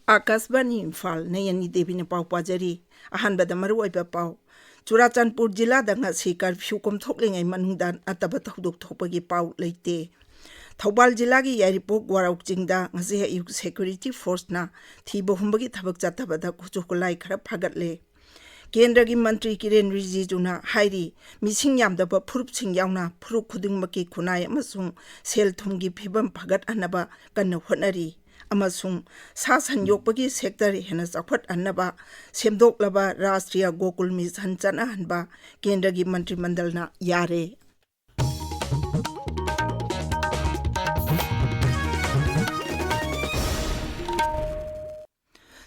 Akasbani Imphal Nayani Devi na pau pajari ahanbada maruoiba pau Churachandpur jila da ngasi curfew komthoklingai manungdan ataba thodok thopagi pau leite Thobal jila gi yaripok warauk jingda ngasi ayuk security force na thibo humbagi thabak chatabada kuchukulai khara phaгаtle Kendra gi mantri Kiren Rijiju na hairi mising yamdaba phurup sing yauna phuruk khudingmaki khunai amasung sel thumgi phibam phagat anaba kanna honari amasung sasan yokpagi sector hena chakhwat annaba semdoklaba Rashtriya Gokul Mission chana hanba Kendra gi mantri mandalna yare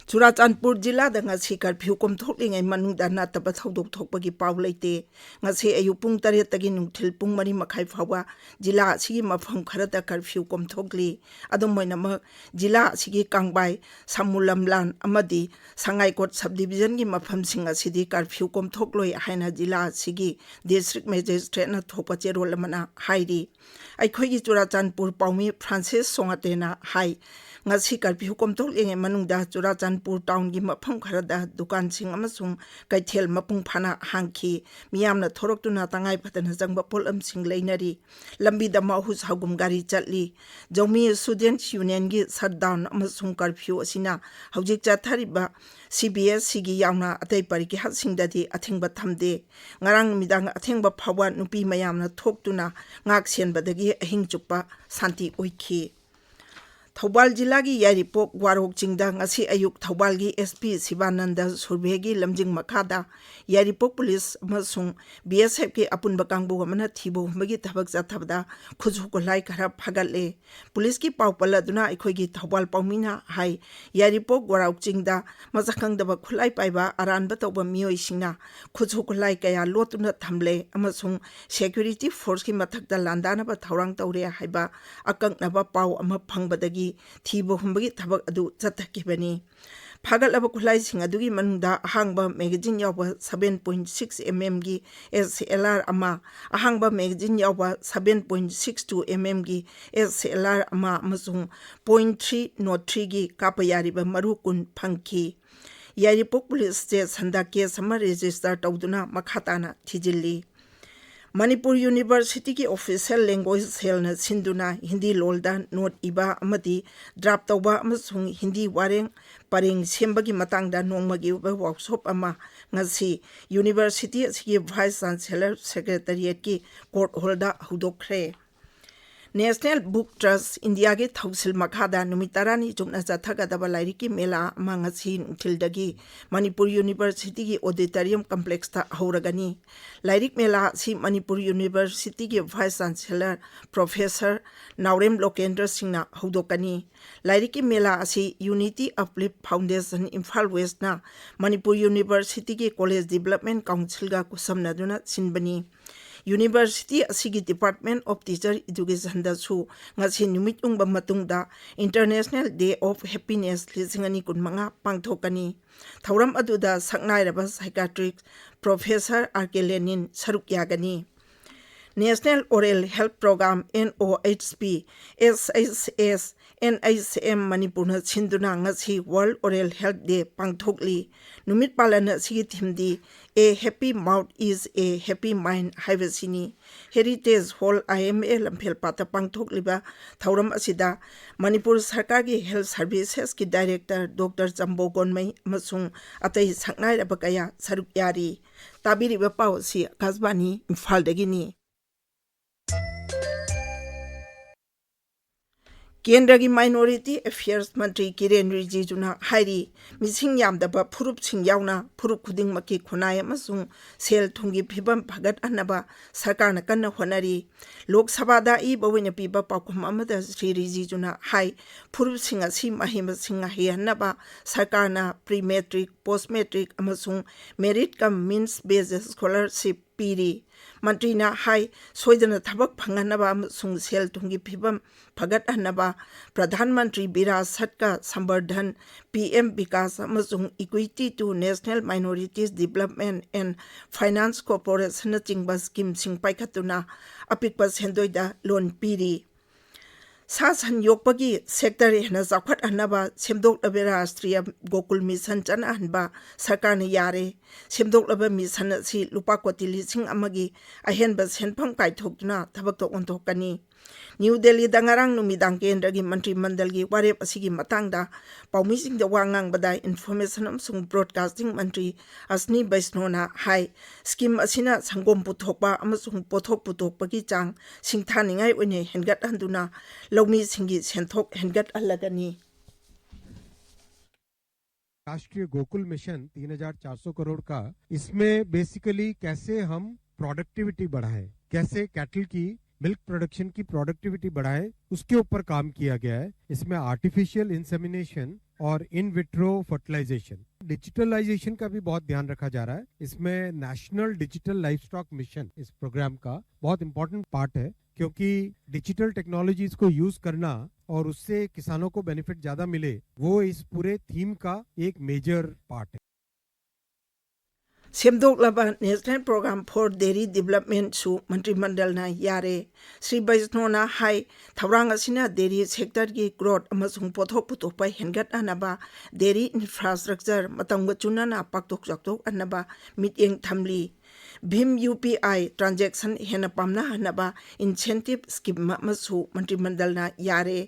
Churachandpur jila da ngasi curfew komthoklingai manungda nataba thodok thokpagi pau leite ngasi ayuk pung 8 tagi nungthil pung 4 makhai phawa jila sigi mafam kharada curfew komthokli adom moinama jila sigi kangbai samulamlan amadi sangaikot subdivision gi mafam singa sidi curfew komthokloi haina jila sigi district magistrate na thopa cherol mana hairi aikhoigi Churachandpur paumi Francis Songatena hai ngasi curfew komthoklingai manungda Churachandpur town gi mafam kharada dukan sing amasung kaithel mapung phana hangki miyamna thoroktuna tangai phatana jangba polam sing leinari lambi da mahus hagum gari chatli Jomi Students Union gi shutdown amasung curfew asina hojik chathariba CBS sigi yauna atai pariki hatsingdadi athingba thamde ngarang midang athingba phawa nupi mayamna thoktuna ngak senbadagi ahing chukpa santi oikhi Thobal jila gi yaripok warok jingda ngasi ayuk Thobal gi SP Sivananda Surbegi lamjing makhada yaripok police amasung BSF ki apunba kangbu amana thibo humbagi thabak chathabda khujhuko lai khara phagatle police ki pawpala duna ikhoigi Thobal pawmina hai yaripok warok jingda majakangdaba khulai paiba aranba tawba miyoi singna khujhuko lai kaya lotuna thamle amasung security force ki mathakda landana ba thawrang tawre haiba akangnaba paw ama phangbadagi thibo humbagi thabak adu chathakibani phagalaba khulai sing adugi manungda ahangba magazine yawba 7.6 mm gi SLR ama ahangba magazine yawba 7.62 mm gi SLR ama amasung 0.3 not 3 gi kapayariba marukun phangki yaripok police station da case ama register tawduna makhatana thijilli Manipur University ki official language cell na sinduna Hindi lolda note iba amadi draft tawba amasung Hindi wareng pareng sembagi matangda nongmagi workshop ama ngasi University asigi Vice Chancellor Secretariat ki court holda hudokre National Book Trust India ge thausil makhada numitarani jumna jathagada lairiki mela mangasi thildagi Manipur University gi auditorium complex ta hauragani lairik mela si Manipur University gi Vice Chancellor Professor Naurem Lokendra Singna hudokani lairiki mela asi Unity Uplift Foundation Imphal West na Manipur University gi College Development Council ga kusamna duna sinbani University asigi Department of Teacher Education da su ngasi numit ungba matungda International Day of Happiness lisingani kunmanga pangthokani thauram aduda saknairaba psychiatrist Professor R.K. Lenin saruk yagani National Oral Health Program NOHP SHS NICM Manipur na sinduna ngasi World Oral Health Day pangthokli numit palana sigi thimdi A happy mouth is a happy mind haibasini Heritage Hall IMA lamphel pata pangthokliba thauram asida Manipur Sarkar gi Health Services ki Director Dr. Jambo Gonmai amasung atai saknai rabakaya saruk yari tabiriba pawsi Kasbani Imphal dagini Kendra gi Minority Affairs Mantri Kiren Rijiju na hairi mising yamdaba phurup sing yauna phurup khuding maki khunai amasung sel thungi phibam phagat anaba sarkar na kanna honari Lok Sabha da I bawina piba pakum amada Sri Rijiju na hai phurup sing asi mahima sing hi anaba sarkar na pre-matric post-matric amasung merit kam means based scholarship piri Mantrina hai soidana thabak phanganaba amasung sel thungi phibam phagat anaba Pradhan Mantri Virasat ka Sambardhan PM Vikas amasung Equity to National Minorities Development and Finance Corporation na chingba scheme sing paikhatuna apikpa sendoida loan piri सा सन योगपगी sector हेना जाखत अनबा सेमदोकलबे राष्ट्रीय Gokul mission चनहनबा सरकार ने यारे सेमदोकलबे mission असि लुपा कोटी लिसिंग अमगी अहेनबा सेनफम काइथोकना थबक तो ओंथोकनी new Delhi दंगारांग नुमिदांग केंद्र की मंत्रिमंडल की वारेप असिगी मतंगदा पाउमिसिंग द वांगांग बदा इन्फॉर्मेशन अमसुंग ब्रॉडकास्टिंग मंत्री असनी बैष्णोना हाई स्कीम असिना संगोम पुथोकपा अमसुंग पोथोक पुथोकपगी चांग सिंगथानिंगाई ओइने हेनगत हंदुना लौमी सिंगी सेंथोक हेनगत अलगनी राष्ट्रीय गोकुल मिशन 3,400 करोड़ का इसमें बेसिकली कैसे हम प्रोडक्टिविटी बढ़ाएं, कैसे कैटल की मिल्क प्रोडक्शन की प्रोडक्टिविटी बढ़ाएं, उसके ऊपर काम किया गया है। इसमें आर्टिफिशियल इंसेमिनेशन और इन विट्रो फर्टिलाइजेशन, डिजिटलाइजेशन का भी बहुत ध्यान रखा जा रहा है। इसमें national digital life stock mission इस प्रोग्राम का बहुत इंपॉर्टेंट पार्ट है, क्योंकि डिजिटल टेक्नोलॉजीज को यूज करना और उससे किसानों को बेनिफिट ज्यादा मिले, वो इस पूरे थीम का एक मेजर पार्ट है। सेमदोकलबा national programme for dairy development सु मंत्रिमंडल ना यारे श्री बैष्णोना हाई थौरांग असिना डेयरी सेक्टर की ग्रोथ अमसुंग पोथोक पुथोकपा हेनगत अनबा डेयरी इंफ्रास्ट्रक्चर मतंग चुनाना पाक्तोक जक्तोक अनबा मिटिंग थमली भीम यूपीआई ट्रांजैक्शन हेना पामना हनबा इंसेंटिव स्कीम मसु मंत्रिमंडल ना यारे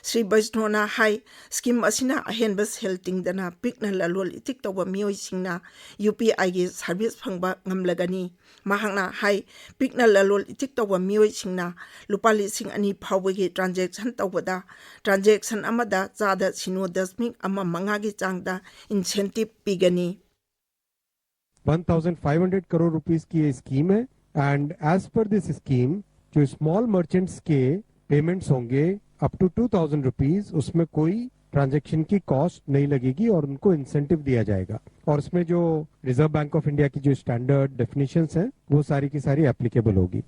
श्री बैष्णोना हाई स्कीम असिना अहेनबा सेल तिंगदना पिकना ललोल इतिक तौबा मियोय सिंगना यूपीआई की service फंगबा ngamlagani mahangna hai pikna lalol itik tawba mioi singna lupa lising ani phawbagi transaction tawbada transaction amada chada sino dasmik ama mangagi changda incentive pigani 1,500 crore rupees की ये scheme है and as per this scheme जो small merchants के payments होंगे up to 2,000 rupees, उसमें कोई transaction की cost नहीं लगेगी और उनको इंसेंटिव दिया जाएगा। और इसमें जो रिजर्व बैंक ऑफ इंडिया की जो स्टैंडर्ड डेफिनेशंस हैं वो सारी की सारी एप्लीकेबल होगी।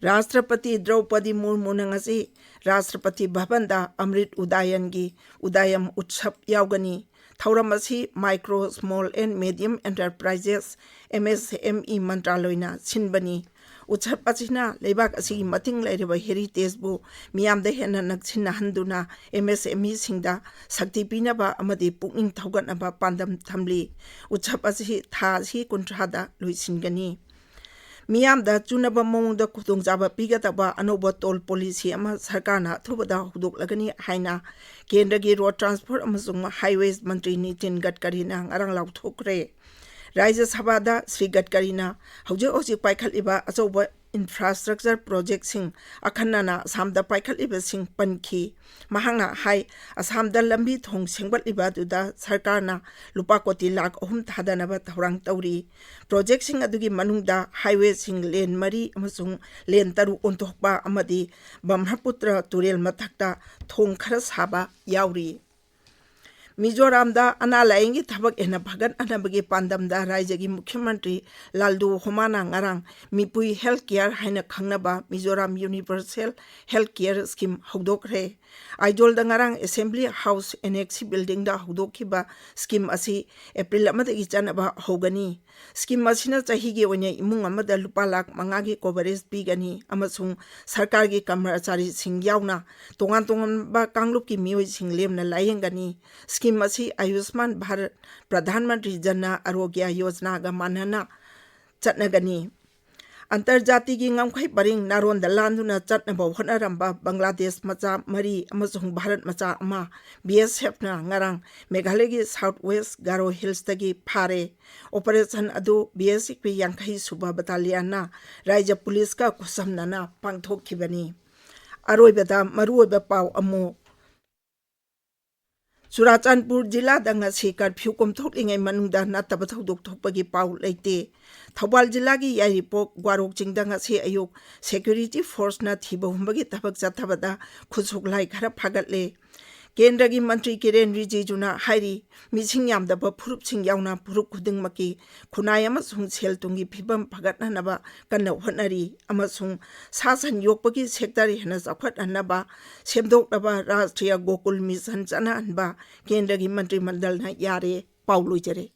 राष्ट्रपति द्रौपदी मुर्मू नंगसी राष्ट्रपति भवन दा अमृत उदायन की उदायम उत्सव यावगनी थौरम असी micro small and medium enterprises MSME मंत्रालयना सिनबनी उत्सव असिना लेबाक असी मतिंग लेरबा हेरिटेजबु मियामदा हेना नक्सिनहंदुना MSME सिंगदा शक्ति पीनबा अमदि पुकनिंग थौगनबा पांदम थमली उत्सव असी थासी कुंट्रादा लुइसिनगनी मियामदा चुनबा मौंगदा खुदोंजाबा पीगतबा अनोबा टोल पॉलिसी अमा सरकारना अथुबदा हुदोकलगनी हाइना केंद्र की रोड ट्रांसपोर्ट अमसुंग हाईवेज मंत्री नितिन गडकरीना ngarang लाउथोकरे राज्य सभादा श्री गडकरीना हौजे हौजे पाइखलिबा अचौबा इंफ्रास्ट्रक्चर प्रोजेक्ट सिंग अखन्नाना असमदा पाइखलिबा सिंग पनखी महांगना हाई असमदा लंबी थोंग सेंगबलिबा दुदा सरकारना लुपा कोटी लाख 3 थादनबा थौरांग तौरी प्रोजेक्ट सिंग अदुगी मनुंगदा हाईवे सिंग लेन मरी अमसुंग लेन तरु ओंथोकपा अमदी ब्रह्मपुत्र तुरेल मथक्ता थोंग खरा साबा यावरी मिजोराम दा अना लायंगी थबक एना भगन अनबगी पांदमदा राज्य की मुख्यमंत्री लालदू होमाना ngarang मिपुई हेल्थ केयर हाइना खंगनबा Mizoram universal health care scheme हौदोकरे आइजोल दा ngarang assembly house annexe building दा हौदोकिबा स्कीम असि अप्रैल अमदगी चनबा होगनी स्कीम असिना चाहिगी ओने इमुंग अमदा लुपा लाख मंगागी कवरेज पीगनी अमसुंग सरकार की कर्मचारी सिंग यावना तोंगान तोंगानबा कांगलुप की मियोय सिंग लेमना लायंगनी स्कीम असी आयुष्मान भारत प्रधानमंत्री जन आरोग्य योजना का मानना चटनगनी अंतर्जातीय की ngamkhai paring naron da landuna chatnaba honaramba Bangladesh macha mari amasung Bharat macha ama BSF na ngarang Meghalaya ki South West Garo Hills tagi phare operation adu BSF pi yankhai suba battalion na Rajya Police ka kusamna na pangthokkibani aroibada maruoiba paw amu Churachandpur जिला दंगसी curfew कोमथोकलिंगै मनुंगदा नतब थौदोक थोकपगी पाउ लेते थौबाल जिला की यारिपोक ग्वारोक चिंगदंगसी अयुक security force ना थीबा हुंबगी थबक चथबदा खुसुकलाई खरा फागतले केंद्र की मंत्री किरेन रिजिजुना हाइरी मिसिंग यामदबा फुरुप सिंग यावना फुरुप खुदिंगमकी खुनाय अमसुंग सेलतुंगी फिबम फगतनबा कन्ना होनरी अमसुंग सासन योकपगी सेक्टर हेना जाखतनबा सेमदोकलबा राष्ट्रीय गोकुल मिशन चनानबा केंद्र की मंत्रिमंडल ना यारे पाउलुजरे।